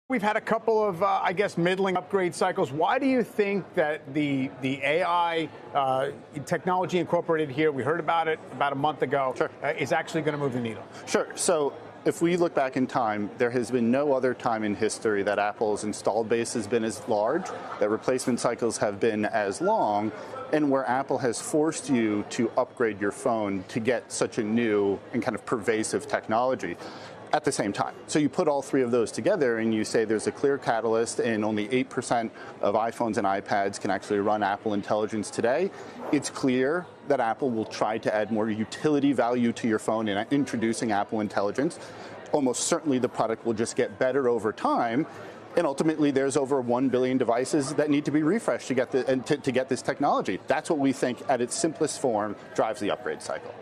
We've had a couple of, I guess, middling upgrade cycles. Why do you think that the AI technology incorporated here, we heard about it about a month ago, Sure. Is actually going to move the needle? Sure. So if we look back in time, there has been no other time in history that Apple's installed base has been as large, that replacement cycles have been as long, and where Apple has forced you to upgrade your phone to get such a new and kind of pervasive technology at the same time. So you put all three of those together and you say there's a clear catalyst and only 8% of iPhones and iPads can actually run Apple Intelligence today. It's clear that Apple will try to add more utility value to your phone in introducing Apple Intelligence. Almost certainly the product will just get better over time. And ultimately, there's over 1 billion devices that need to be refreshed to get to get this technology. That's what we think, at its simplest form, drives the upgrade cycle.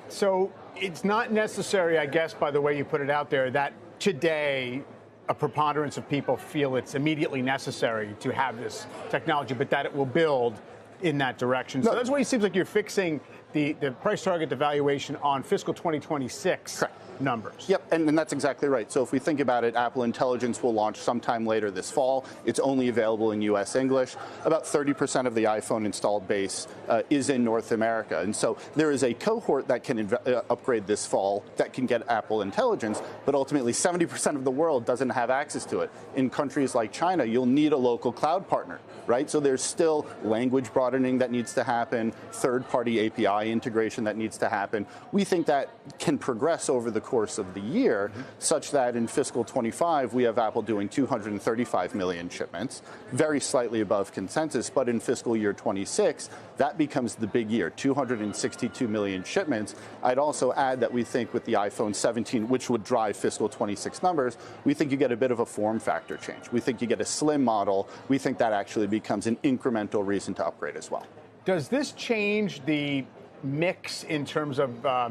So it's not necessary, I guess, by the way you put it out there, that today a preponderance of people feel it's immediately necessary to have this technology, but that it will build in that direction. So that's why it seems like you're fixing the price target, the valuation on fiscal 2026 Correct. numbers. Yep, and that's exactly right. So if we think about it, Apple Intelligence will launch sometime later this fall. It's only available in US English. About 30% of the iPhone installed base is in North America. And so there is a cohort that can upgrade this fall that can get Apple Intelligence, but ultimately 70% of the world doesn't have access to it. In countries like China, you'll need a local cloud partner, right? So there's still language broadening that needs to happen, third-party API integration that needs to happen. We think that can progress over the course of the year, such that in fiscal 25, we have Apple doing 235 million shipments, very slightly above consensus, but in fiscal year 26, that becomes the big year, 262 million shipments. I'd also add that we think with the iPhone 17, which would drive fiscal 26 numbers, we think you get a bit of a form factor change. We think you get a slim model. We think that actually becomes an incremental reason to upgrade as well. Does this change the mix in terms of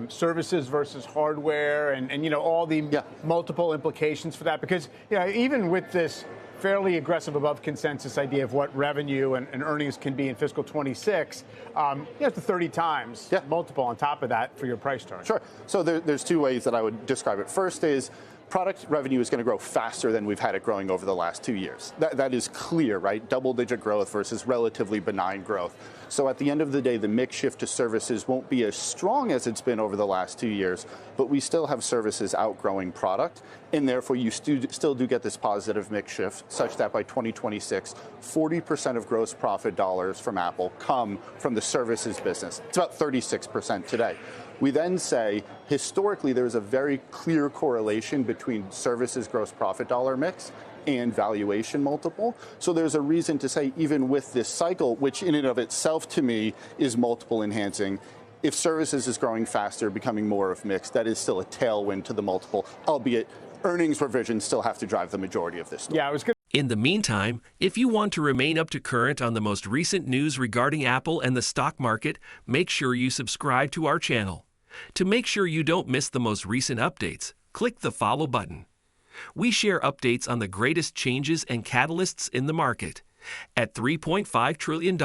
services versus hardware and you know, all the multiple implications for that? Because, you know, even with this fairly aggressive above consensus idea of what revenue and earnings can be in fiscal 26, you have to 30 times multiple on top of that for your price target. Sure. So there's two ways that I would describe it. First is product revenue is going to grow faster than we've had it growing over the last 2 years. That is clear, right? Double-digit growth versus relatively benign growth. So at the end of the day, the mix shift to services won't be as strong as it's been over the last 2 years, but we still have services outgrowing product, and therefore you still do get this positive mix shift, such that by 2026, 40% of gross profit dollars from Apple come from the services business. It's about 36% today. We then say, historically, there's a very clear correlation between services gross profit dollar mix and valuation multiple. So there's a reason to say, even with this cycle, which in and of itself to me is multiple enhancing, if services is growing faster, becoming more of mix, that is still a tailwind to the multiple, albeit earnings revisions still have to drive the majority of this. Yeah, I was good. In the meantime, if you want to remain up to current on the most recent news regarding Apple and the stock market, make sure you subscribe to our channel. To make sure you don't miss the most recent updates, click the follow button. We share updates on the greatest changes and catalysts in the market. At $3.5 trillion,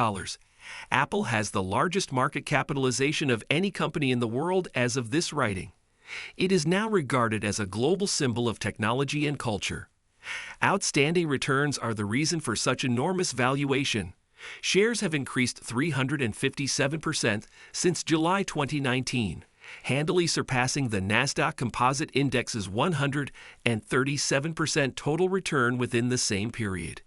Apple has the largest market capitalization of any company in the world as of this writing. It is now regarded as a global symbol of technology and culture. Outstanding returns are the reason for such enormous valuation. Shares have increased 357% since July 2019. Handily surpassing the NASDAQ Composite Index's 137% total return within the same period.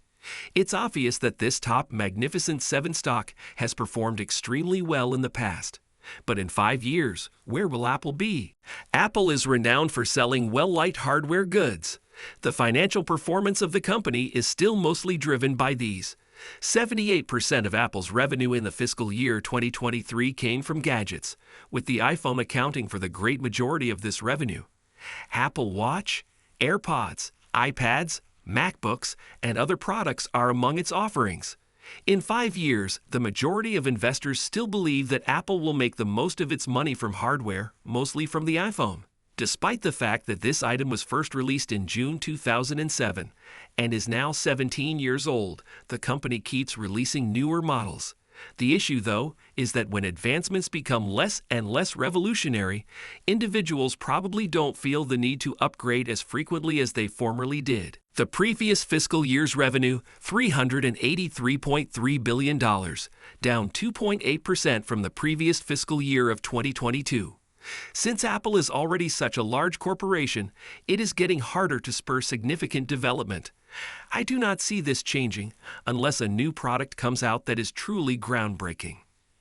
It's obvious that this top Magnificent 7 stock has performed extremely well in the past. But in 5 years, where will Apple be? Apple is renowned for selling well-liked hardware goods. The financial performance of the company is still mostly driven by these. 78% of Apple's revenue in the fiscal year 2023 came from gadgets, with the iPhone accounting for the great majority of this revenue. Apple Watch, AirPods, iPads, MacBooks, and other products are among its offerings. In 5 years, the majority of investors still believe that Apple will make the most of its money from hardware, mostly from the iPhone. Despite the fact that this item was first released in June 2007 and is now 17 years old, the company keeps releasing newer models. The issue, though, is that when advancements become less and less revolutionary, individuals probably don't feel the need to upgrade as frequently as they formerly did. The previous fiscal year's revenue, $383.3 billion, down 2.8% from the previous fiscal year of 2022. Since Apple is already such a large corporation, it is getting harder to spur significant development. I do not see this changing unless a new product comes out that is truly groundbreaking.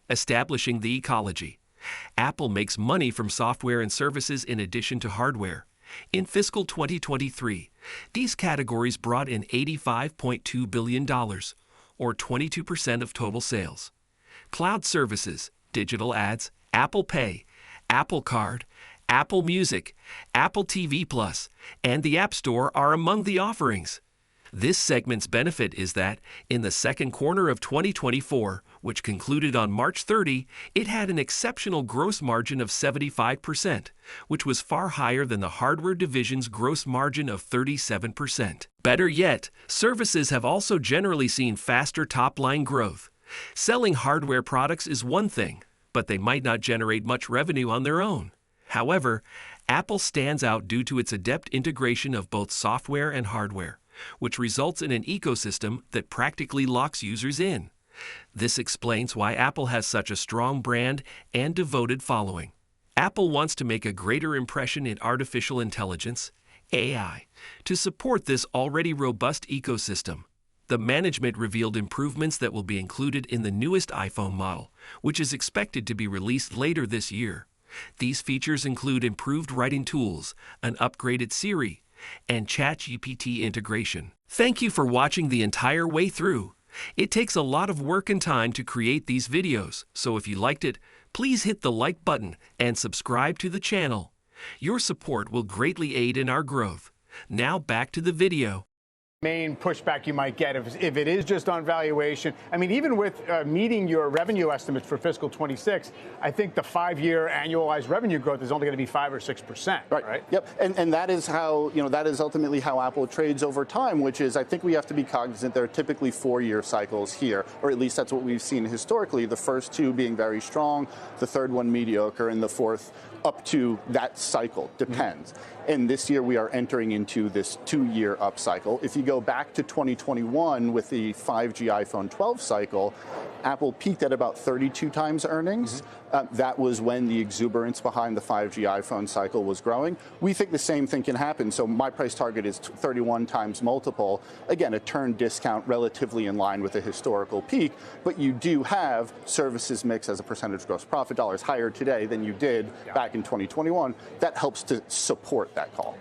Establishing the ecology. Apple makes money from software and services in addition to hardware. In fiscal 2023, these categories brought in $85.2 billion, or 22% of total sales. Cloud services, digital ads, Apple Pay, Apple Card, Apple Music, Apple TV Plus, and the App Store are among the offerings. This segment's benefit is that, in the second quarter of 2024, which concluded on March 30, it had an exceptional gross margin of 75%, which was far higher than the hardware division's gross margin of 37%. Better yet, services have also generally seen faster top-line growth. Selling hardware products is one thing, but they might not generate much revenue on their own. However, Apple stands out due to its adept integration of both software and hardware, which results in an ecosystem that practically locks users in. This explains why Apple has such a strong brand and devoted following. Apple wants to make a greater impression in artificial intelligence, AI, to support this already robust ecosystem. The management revealed improvements that will be included in the newest iPhone model, which is expected to be released later this year. These features include improved writing tools, an upgraded Siri, and ChatGPT integration. Thank you for watching the entire way through. It takes a lot of work and time to create these videos, so if you liked it, please hit the like button and subscribe to the channel. Your support will greatly aid in our growth. Now back to the video. Main pushback you might get if it is just on valuation. I mean, even with meeting your revenue estimates for fiscal 26, I think the 5-year annualized revenue growth is only going to be 5 or 6%. Right? Yep. And that is how, that is ultimately how Apple trades over time, which is, I think we have to be cognizant there are typically 4-year cycles here, or at least that's what we've seen historically, the first 2 being very strong, the third one mediocre, and the fourth up to that cycle, depends. And this year we are entering into this 2-year up cycle. If you go back to 2021 with the 5G iPhone 12 cycle, Apple peaked at about 32 times earnings. That was when the exuberance behind the 5G iPhone cycle was growing. We think the same thing can happen. So my price target is 31 times multiple. Again, a turn discount relatively in line with the historical peak, but you do have services mix as a percentage gross profit dollars higher today than you did back in 2021. That helps to support that call.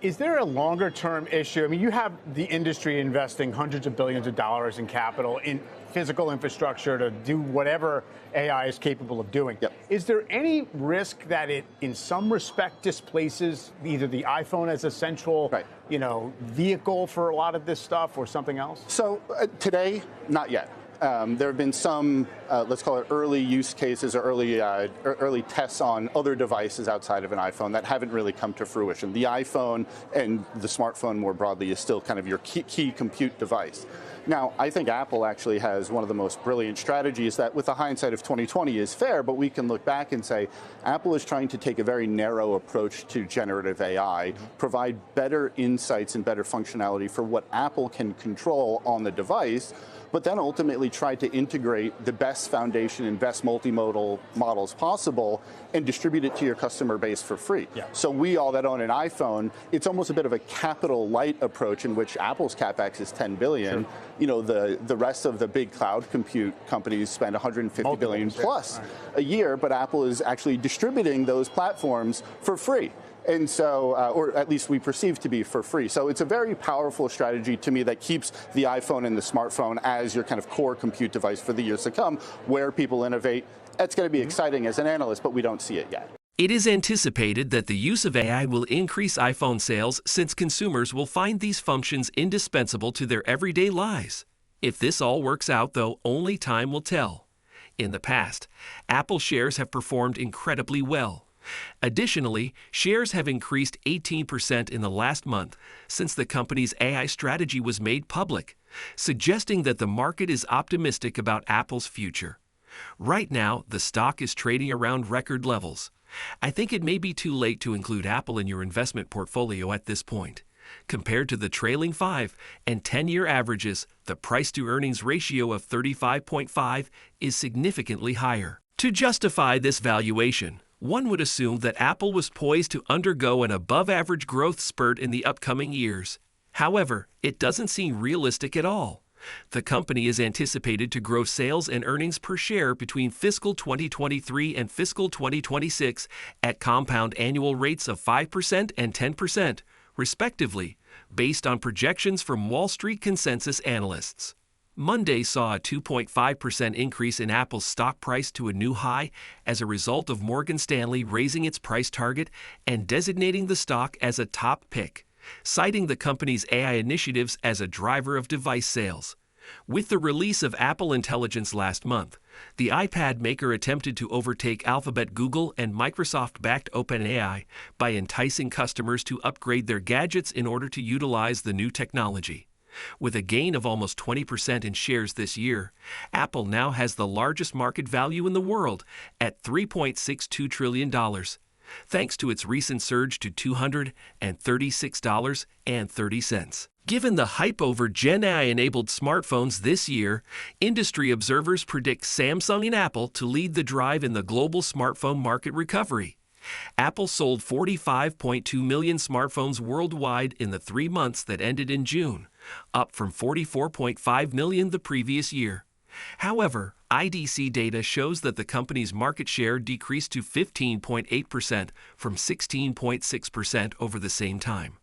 Is there a longer-term issue? I mean, you have the industry investing hundreds of billions of dollars in capital in physical infrastructure to do whatever AI is capable of doing. Yep. Is there any risk that it, in some respect, displaces either the iPhone as a central, vehicle for a lot of this stuff, or something else? So today, not yet. There have been some, let's call it early use cases or early tests on other devices outside of an iPhone that haven't really come to fruition. The iPhone and the smartphone more broadly is still kind of your key compute device. Now, I think Apple actually has one of the most brilliant strategies that, with the hindsight of 2020, is fair, but we can look back and say Apple is trying to take a very narrow approach to generative AI, provide better insights and better functionality for what Apple can control on the device, but then ultimately try to integrate the best foundation and best multimodal models possible and distribute it to your customer base for free. Yeah. So we all that own an iPhone, it's almost a bit of a capital light approach in which Apple's CapEx is $10 billion. Sure. The rest of the big cloud compute companies spend $150 billion plus a year, but Apple is actually distributing those platforms for free. And so, or at least we perceive to be for free. So it's a very powerful strategy to me that keeps the iPhone and the smartphone as your kind of core compute device for the years to come, where people innovate. That's going to be exciting as an analyst, but we don't see it yet. It is anticipated that the use of AI will increase iPhone sales since consumers will find these functions indispensable to their everyday lives. If this all works out, though, only time will tell. In the past, Apple shares have performed incredibly well, Additionally, shares have increased 18% in the last month since the company's AI strategy was made public, suggesting that the market is optimistic about Apple's future. Right now, the stock is trading around record levels. I think it may be too late to include Apple in your investment portfolio at this point. Compared to the trailing 5 and 10-year averages, the price-to-earnings ratio of 35.5 is significantly higher. To justify this valuation, one would assume that Apple was poised to undergo an above-average growth spurt in the upcoming years. However, it doesn't seem realistic at all. The company is anticipated to grow sales and earnings per share between fiscal 2023 and fiscal 2026 at compound annual rates of 5% and 10%, respectively, based on projections from Wall Street consensus analysts. Monday saw a 2.5% increase in Apple's stock price to a new high as a result of Morgan Stanley raising its price target and designating the stock as a top pick, citing the company's AI initiatives as a driver of device sales. With the release of Apple Intelligence last month, the iPad maker attempted to overtake Alphabet, Google, and Microsoft-backed OpenAI by enticing customers to upgrade their gadgets in order to utilize the new technology. With a gain of almost 20% in shares this year, Apple now has the largest market value in the world at $3.62 trillion, thanks to its recent surge to $236.30. Given the hype over Gen AI-enabled smartphones this year, industry observers predict Samsung and Apple to lead the drive in the global smartphone market recovery. Apple sold 45.2 million smartphones worldwide in the 3 months that ended in June, up from 44.5 million the previous year. However, IDC data shows that the company's market share decreased to 15.8% from 16.6% over the same time.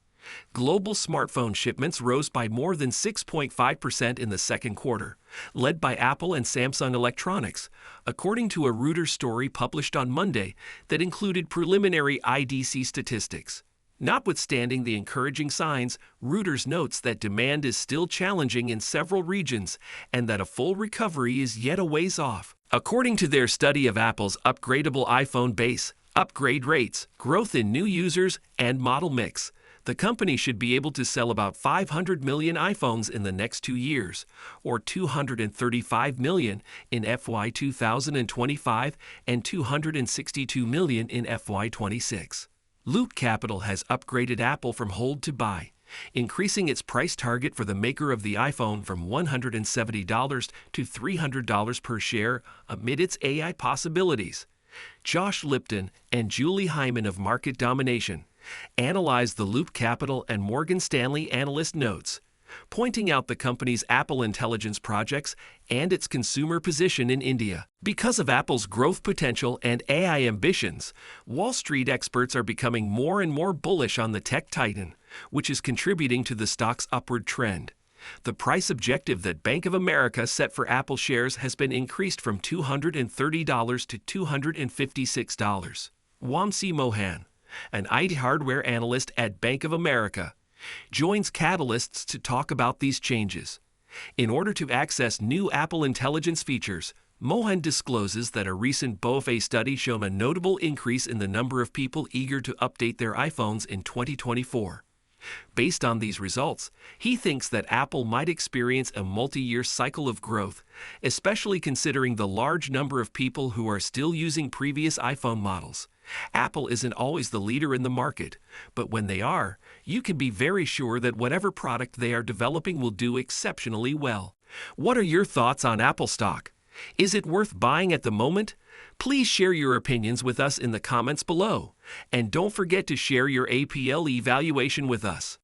Global smartphone shipments rose by more than 6.5% in the second quarter, led by Apple and Samsung Electronics, according to a Reuters story published on Monday that included preliminary IDC statistics. Notwithstanding the encouraging signs, Reuters notes that demand is still challenging in several regions and that a full recovery is yet a ways off. According to their study of Apple's upgradable iPhone base, upgrade rates, growth in new users, and model mix, the company should be able to sell about 500 million iPhones in the next 2 years, or 235 million in FY 2025 and 262 million in FY 26. Loop Capital has upgraded Apple from hold to buy, increasing its price target for the maker of the iPhone from $170 to $300 per share amid its AI possibilities. Josh Lipton and Julie Hyman of Market Domination analyzed the Loop Capital and Morgan Stanley analyst notes, pointing out the company's Apple Intelligence projects and its consumer position in India. Because of Apple's growth potential and AI ambitions, Wall Street experts are becoming more and more bullish on the tech titan, which is contributing to the stock's upward trend. The price objective that Bank of America set for Apple shares has been increased from $230 to $256. Wamsi Mohan, an IT hardware analyst at Bank of America, joins Catalysts to talk about these changes. In order to access new Apple Intelligence features, Mohan discloses that a recent BofA study showed a notable increase in the number of people eager to update their iPhones in 2024. Based on these results, he thinks that Apple might experience a multi-year cycle of growth, especially considering the large number of people who are still using previous iPhone models. Apple isn't always the leader in the market, but when they are, you can be very sure that whatever product they are developing will do exceptionally well. What are your thoughts on Apple stock? Is it worth buying at the moment? Please share your opinions with us in the comments below. And don't forget to share your APL evaluation with us.